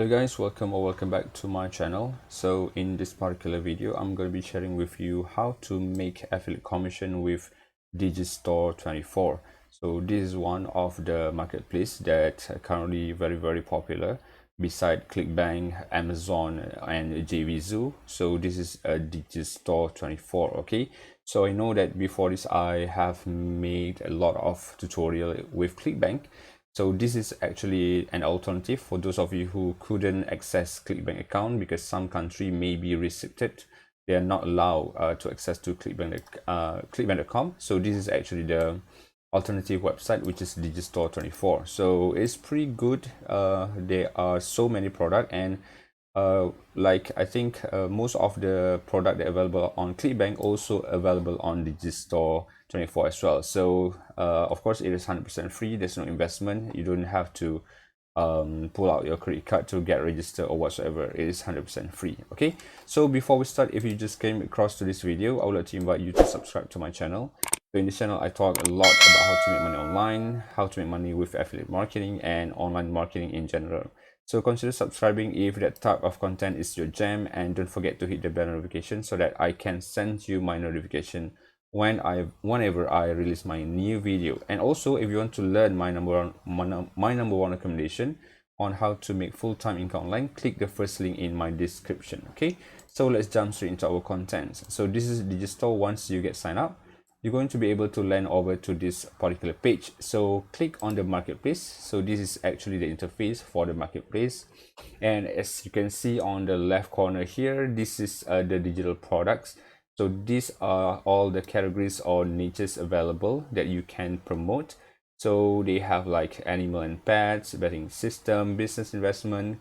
Hello guys, welcome back to my channel. So in this particular video, I'm going to be sharing with you how to make affiliate commission with Digistore24. So this is one of the marketplace that are currently very popular beside Clickbank, Amazon and JVZoo. So this is a Digistore24. Okay, so I know that before this I have made a lot of tutorial with Clickbank. So this is actually an alternative for those of you who couldn't access Clickbank account because some country may be restricted. They are not allowed to access to Clickbank.com. So this is actually the alternative website, which is Digistore24. So it's pretty good. There are so many products, and like I think most of the product that available on Clickbank also available on Digistore24 as well. So of course it is 100% free. There's no investment. You don't have to pull out your credit card to get registered or whatsoever. It is 100% free. Okay, so before we start, if you just came across to this video, I would like to invite you to subscribe to my channel. So in this channel I talk a lot about how to make money online, how to make money with affiliate marketing and online marketing in general. So consider subscribing if that type of content is your jam, and don't forget to hit the bell notification so that I can send you my notification whenever I release my new video. And also, if you want to learn my number one recommendation on how to make full-time income online, click the first link in my description. Okay, so let's jump straight into our content. So this is Digistore. Once you get signed up, you're going to be able to land over to this particular page. So click on the marketplace. So this is actually the interface for the marketplace, and as you can see on the left corner here, this is the digital products. So these are all the categories or niches available that you can promote. So they have like animal and pets, betting system, business investment,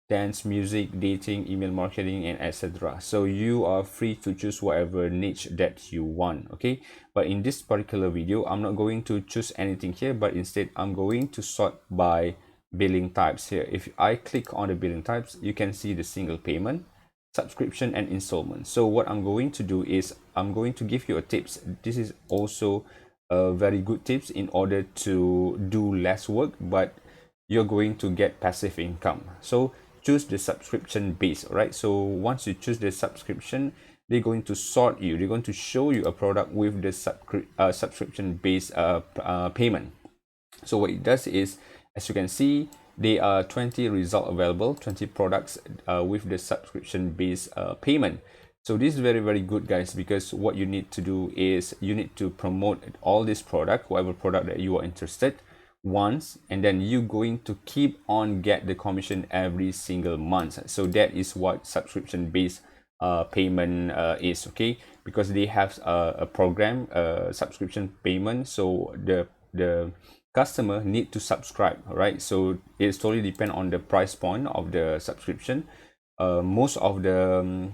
dance, music, dating, email marketing, and etc. So you are free to choose whatever niche that you want. Okay, but in this particular video, I'm not going to choose anything here, but instead I'm going to sort by billing types here. If I click on the billing types, you can see the single payment, subscription, and installment. So what I'm going to do is I'm going to give you a tips. This is also a very good tips in order to do less work, but you're going to get passive income. So choose the subscription base. All right, so once you choose the subscription, they're going to sort you, they're going to show you a product with the subscription based payment. So what it does is, as you can see, there are 20 results available, 20 products with the subscription based payment. So this is very good, guys, because what you need to do is you need to promote all this product, whatever product that you are interested once, and then you going to keep on get the commission every single month. So that is what subscription based payment is. Okay, because they have a program, subscription payment. So the customer need to subscribe. All right, so it's totally depend on the price point of the subscription. Most of the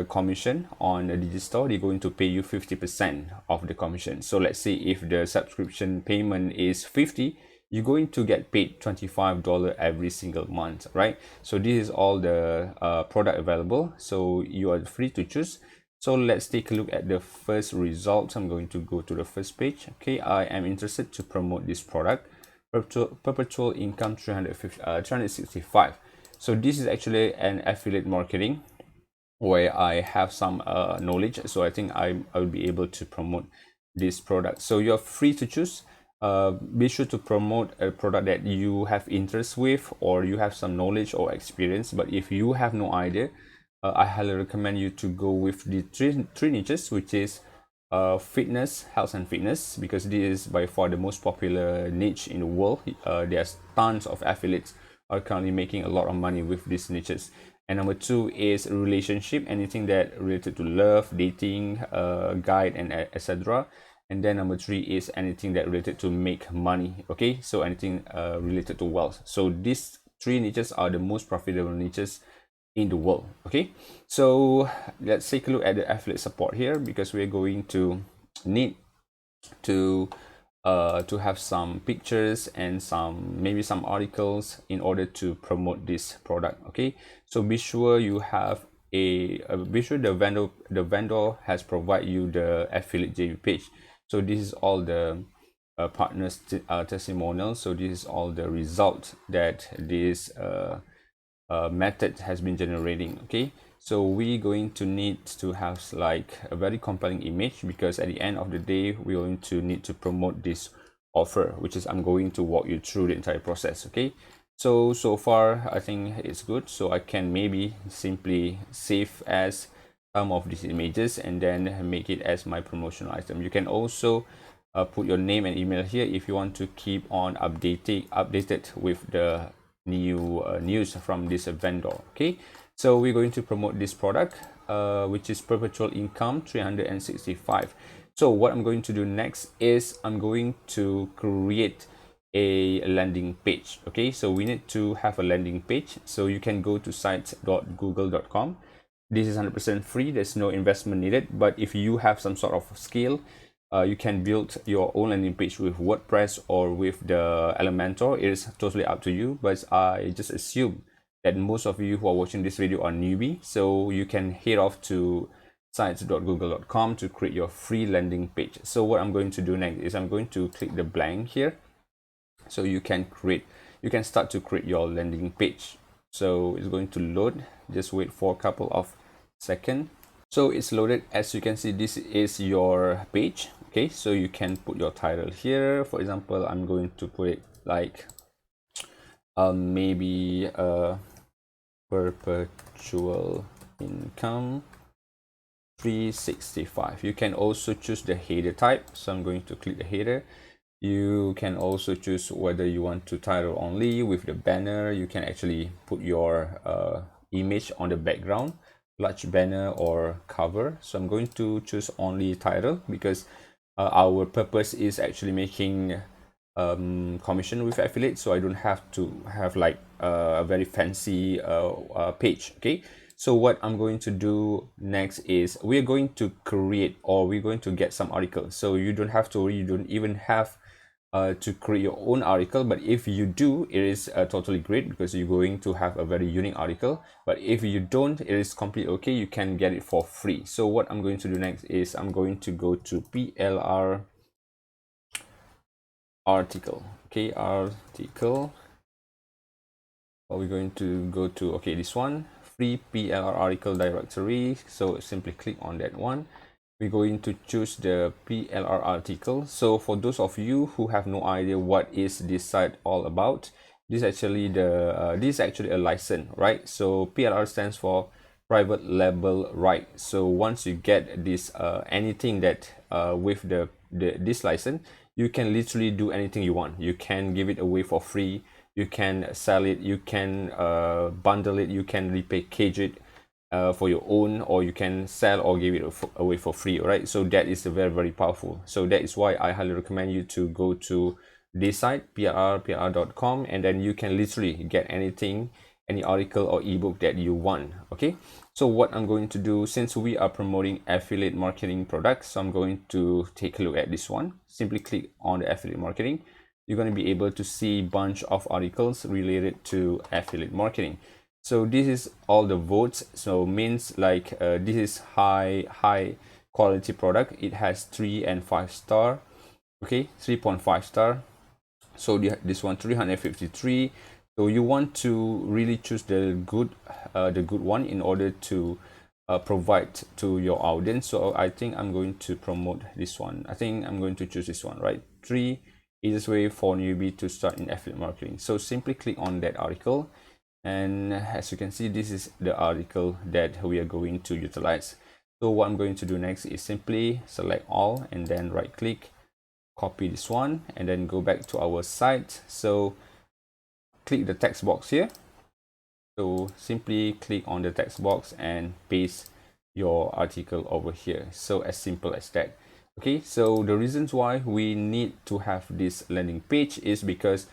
commission on the Digistore, they're going to pay you 50% of the commission. So let's say if the subscription payment is 50, you're going to get paid $25 every single month, right? So this is all the product available, so you are free to choose. So let's take a look at the first result. I'm going to go to the first page. Okay, I am interested to promote this product, perpetual income 365. So this is actually an affiliate marketing where I have some knowledge, so I think I'll be able to promote this product. So you're free to choose. Be sure to promote a product that you have interest with, or you have some knowledge or experience. But if you have no idea, I highly recommend you to go with the three niches, which is fitness, health and fitness, because this is by far the most popular niche in the world. There's tons of affiliates are currently making a lot of money with these niches. And number two is relationship, anything that related to love, dating, guide, and etc. And then number three is anything that related to make money. Okay, so anything related to wealth. So these three niches are the most profitable niches in the world. Okay, so let's take a look at the affiliate support here, because we're going to need to have some pictures and maybe some articles in order to promote this product. Okay, so be sure you have be sure the vendor has provided you the affiliate JV page. So this is all the partners testimonial. So this is all the result that this method has been generating. Okay, so we're going to need to have like a very compelling image, because at the end of the day we're going to need to promote this offer, which is I'm going to walk you through the entire process. Okay, so far I think it's good. So I can maybe simply save as some of these images and then make it as my promotional item. You can also put your name and email here if you want to keep on updated with the new news from this vendor. Okay, so we're going to promote this product, which is perpetual income 365. So what I'm going to do next is I'm going to create a landing page. Okay, so we need to have a landing page. So you can go to sites.google.com. This is 100% free. There's no investment needed. But if you have some sort of skill, you can build your own landing page with WordPress or with the Elementor. It is totally up to you, but I just assume that most of you who are watching this video are newbie, so you can head off to sites.google.com to create your free landing page. So what I'm going to do next is I'm going to click the blank here, so you can start to create your landing page. So it's going to load. Just wait for a couple of seconds. So it's loaded. As you can see, this is your page. Okay, so you can put your title here. For example, I'm going to put it like maybe perpetual income 365. You can also choose the header type, so I'm going to click the header. You can also choose whether you want to title only with the banner. You can actually put your image on the background, large banner or cover. So I'm going to choose only title, because our purpose is actually making commission with affiliate, so I don't have to have like a very fancy page. Okay, so what I'm going to do next is we're going to create, or we're going to get some articles. So you don't have to, you don't even have to create your own article, but if you do, it is totally great, because you're going to have a very unique article. But if you don't, it is completely okay, you can get it for free. So what I'm going to do next is I'm going to go to PLR article. Okay, article. We're going to go to, okay, this one, free PLR article directory. So simply click on that one. We're going to choose the PLR article. So for those of you who have no idea what is this site all about, this is actually a license, right? So PLR stands for private label right. So once you get this anything that with this license, you can literally do anything you want. You can give it away for free, you can sell it, you can bundle it, you can repackage it for your own, or you can sell or give it away for free. All right, so that is very, very powerful. So that is why I highly recommend you to go to this site, plr.com, and then you can literally get anything, any article or ebook that you want. Okay, so what I'm going to do, since we are promoting affiliate marketing products, so I'm going to take a look at this one. Simply click on the affiliate marketing. You're going to be able to see a bunch of articles related to affiliate marketing. So this is all the votes. So means like this is high quality product. It has 3 and 5 star. Okay, 3.5 star. So this one 353. So you want to really choose the good one in order to provide to your audience. So I think I'm going to promote this one. I think I'm going to choose this one, right? 3 easiest way for newbie to start in affiliate marketing. So simply click on that article, and as you can see, this is the article that we are going to utilize. So what I'm going to do next is simply select all and then right click, copy this one, and then go back to our site. So click the text box here. So simply click on the text box and paste your article over here. So as simple as that. Okay, so the reasons why we need to have this landing page is because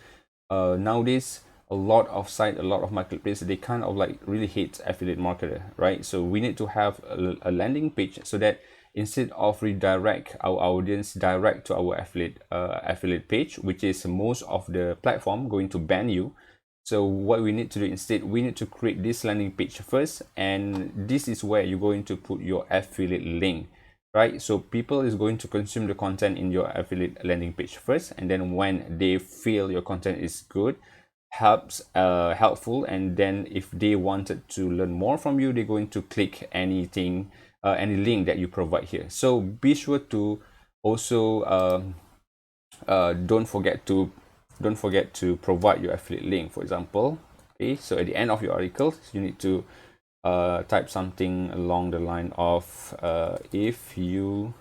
nowadays a lot of marketplace, they kind of like really hate affiliate marketer, right? So we need to have a landing page, so that instead of redirect our audience direct to our affiliate page, which is most of the platform going to ban you. So what we need to do instead, we need to create this landing page first, and this is where you're going to put your affiliate link. right? So people is going to consume the content in your affiliate landing page first, and then when they feel your content is good, helpful, and then if they wanted to learn more from you, they're going to click anything, any link that you provide here. So be sure to also don't forget to provide your affiliate link, for example. Okay, so at the end of your article you need to type something along the line of if you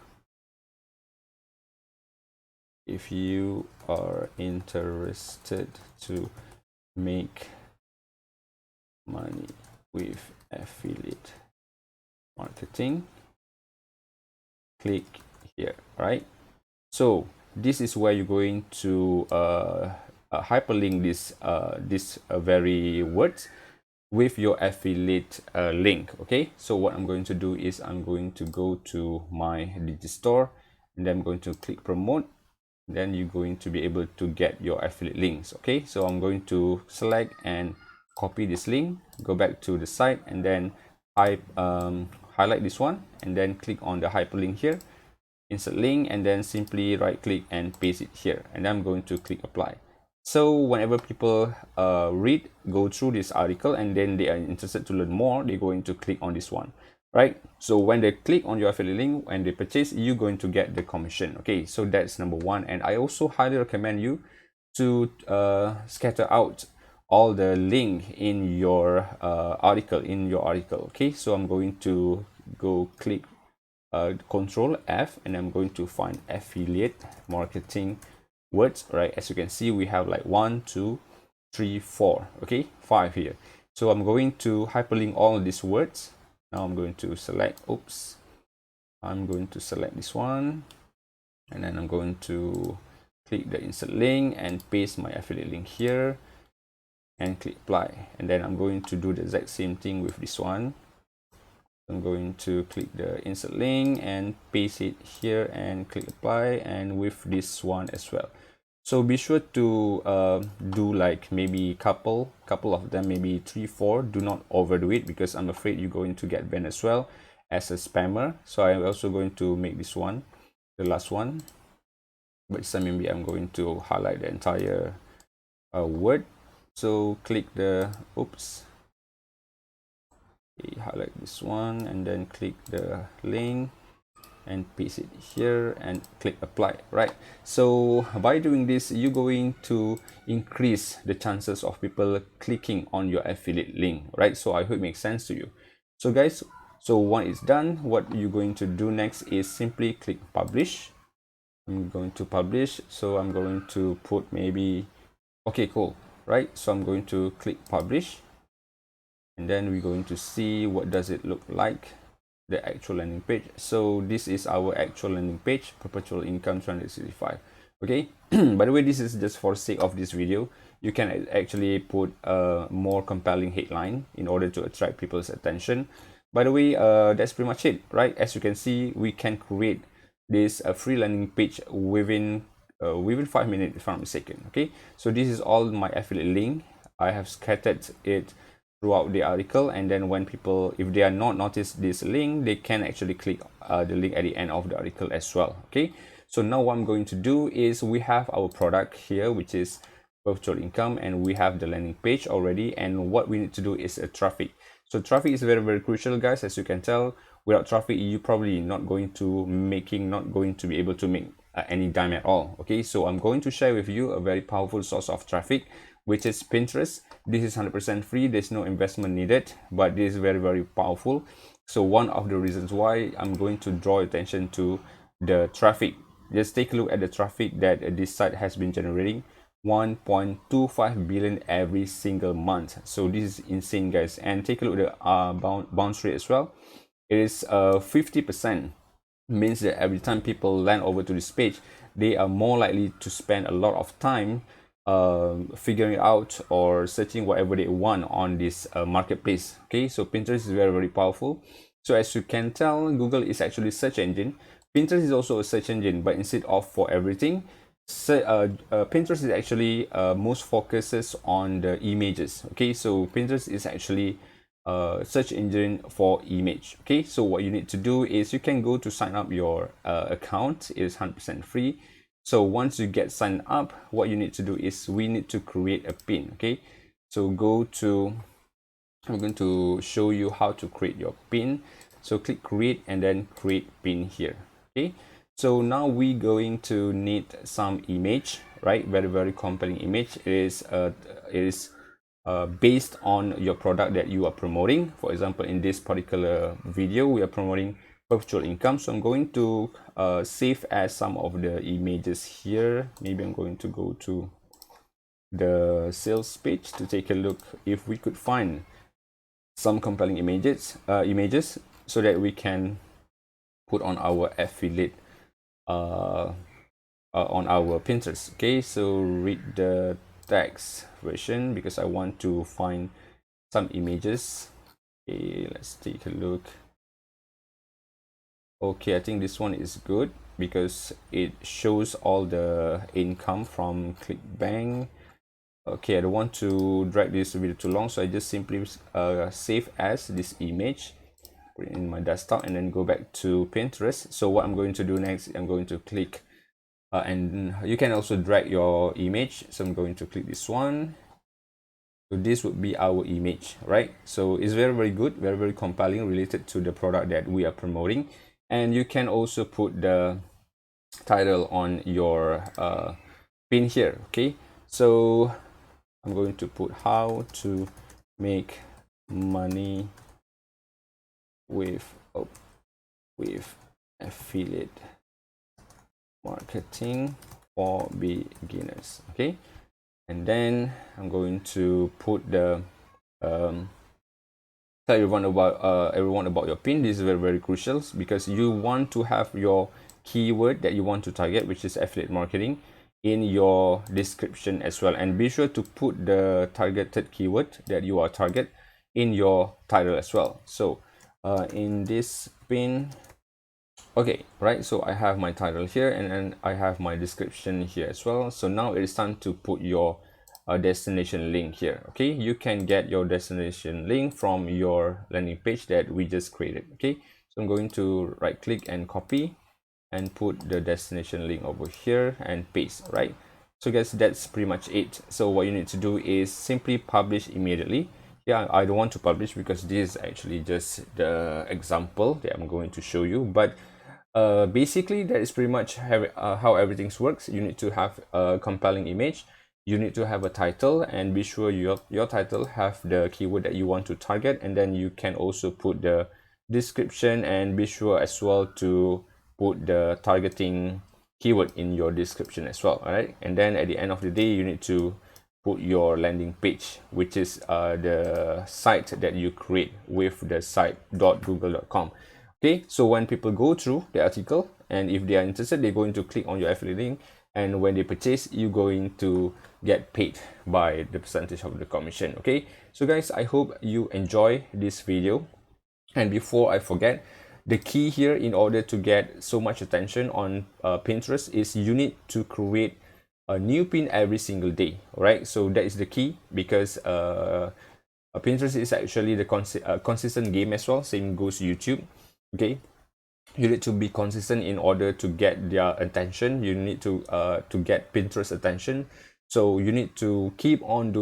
are interested to make money with affiliate marketing, click here, right? So this is where you're going to hyperlink this very words with your affiliate link. Okay, so what I'm going to do is I'm going to go to my Digistore, and then I'm going to click promote. Then you're going to be able to get your affiliate links. Okay, so I'm going to select and copy this link, go back to the site, and then highlight this one, and then click on the hyperlink here, insert link, and then simply right click and paste it here, and I'm going to click apply. So whenever people go through this article and then they are interested to learn more, they're going to click on this one, right? So when they click on your affiliate link and they purchase, you're going to get the commission. Okay, so that's number one. And I also highly recommend you to scatter out all the link in your article, okay? So I'm going to go click Control F, and I'm going to find affiliate marketing words, right? As you can see, we have like 1, 2, 3, 4, okay, 5 here. So I'm going to hyperlink all these words. Now I'm going to select, I'm going to select this one, and then I'm going to click the insert link and paste my affiliate link here and click apply. And then I'm going to do the exact same thing with this one. I'm going to click the insert link and paste it here and click apply, and with this one as well. So be sure to do like maybe couple of them, maybe 3, 4. Do not overdo it, because I'm afraid you're going to get banned as well as a spammer. So I'm also going to make this one the last one, but this time maybe I'm going to highlight the entire word. So click the highlight this one, and then click the link and paste it here and click apply, right? So by doing this, you're going to increase the chances of people clicking on your affiliate link, right? So I hope it makes sense to you. So guys, so when it's done, what you're going to do next is simply click publish. I'm going to publish, so I'm going to put maybe, okay, cool, right? So I'm going to click publish, and then we're going to see what does it look like, the actual landing page. So this is our actual landing page, perpetual income 365. Okay, by the way, this is just for the sake of this video. You can actually put a more compelling headline in order to attract people's attention. By the way, that's pretty much it, right? As you can see, we can create this free landing page within 5 minutes, if I'm not mistaken. Okay, so this is all my affiliate link. I have scattered it throughout the article, and then when people, if they are not noticed this link, they can actually click the link at the end of the article as well. Okay, so now what I'm going to do is, we have our product here, which is virtual income, and we have the landing page already, and what we need to do is a traffic. So traffic is very, very crucial, guys. As you can tell, without traffic, you probably not going to be able to make any dime at all. Okay, so I'm going to share with you a very powerful source of traffic, which is Pinterest. This is 100% free. There's no investment needed, but this is very, very powerful. So one of the reasons why I'm going to draw attention to the traffic, just take a look at the traffic that this site has been generating. 1.25 billion every single month. So this is insane, guys. And take a look at the bounce rate as well. It is 50%. Means that every time people land over to this page, they are more likely to spend a lot of time figuring out or searching whatever they want on this marketplace. Okay, so Pinterest is very, very powerful. So as you can tell, Google is actually a search engine. Pinterest is also a search engine, but instead of for everything, Pinterest is actually most focuses on the images. Okay, so Pinterest is actually search engine for image. Okay, so what you need to do is you can go to sign up your account. It is 100% free. So once you get signed up, what you need to do is we need to create a pin. Okay, so go to, I'm going to show you how to create your pin. So click create and then create pin here. Okay, so now we going to need some image, right? Very compelling image. It is based on your product that you are promoting. For example, in this particular video, we are promoting virtual income. So I'm going to save as some of the images here. Maybe I'm going to go to the sales page to take a look if we could find some compelling images so that we can put on our affiliate on our Pinterest. Okay, so read the text version because I want to find some images. Okay, let's take a look. Okay, I think this one is good because it shows all the income from Clickbank. Okay, I don't want to drag this video too long, so I just simply save as this image, put it in my desktop, and then go back to Pinterest. So what I'm going to do next, I'm going to click and you can also drag your image. So I'm going to click this one. So this would be our image, right? So it's very good, very compelling, related to the product that we are promoting. And you can also put the title on your pin here. Okay, so I'm going to put how to make money with affiliate marketing for beginners. Okay, and then I'm going to put the tell everyone about your pin. This is very crucial because you want to have your keyword that you want to target, which is affiliate marketing, in your description as well, and be sure to put the targeted keyword that you are target in your title as well. So in this pin, okay, right, so I have my title here and then I have my description here as well. So now it is time to put your destination link here. Okay, you can get your destination link from your landing page that we just created. Okay, so I'm going to right click and copy and put the destination link over here and paste. Right, so guys, that's pretty much it. So what you need to do is simply publish immediately. Yeah, I don't want to publish because this is actually just the example that I'm going to show you, but basically that is pretty much how everything works. You need to have a compelling image, you need to have a title, and be sure your title have the keyword that you want to target, and then you can also put the description, and be sure as well to put the targeting keyword in your description as well. All right, and then at the end of the day, you need to put your landing page, which is the site that you create with the site.google.com. Okay, so when people go through the article and if they are interested, they're going to click on your affiliate link, and when they purchase, you're going to get paid by the percentage of the commission. Okay, so guys, I hope you enjoy this video. And before I forget, the key here in order to get so much attention on Pinterest is you need to create a new pin every single day. All right, so that is the key, because Pinterest is actually the consistent game as well. Same goes YouTube. Okay, you need to be consistent in order to get their attention. You need to get Pinterest attention, so you need to keep on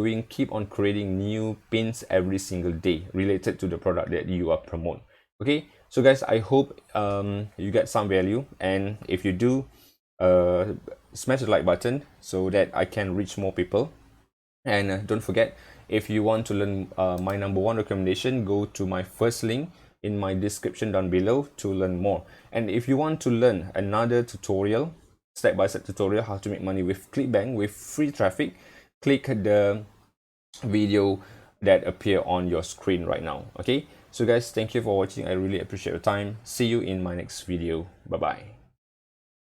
creating new pins every single day related to the product that you are promoting. Okay, so guys, I hope you get some value, and if you do, smash the like button so that I can reach more people. And don't forget, if you want to learn my #1 recommendation, go to my first link in my description down below to learn more. And if you want to learn another tutorial, step-by-step tutorial how to make money with Clickbank with free traffic, click the video that appear on your screen right now. Okay, so guys, thank you for watching. I really appreciate your time. See you in my next video. Bye bye.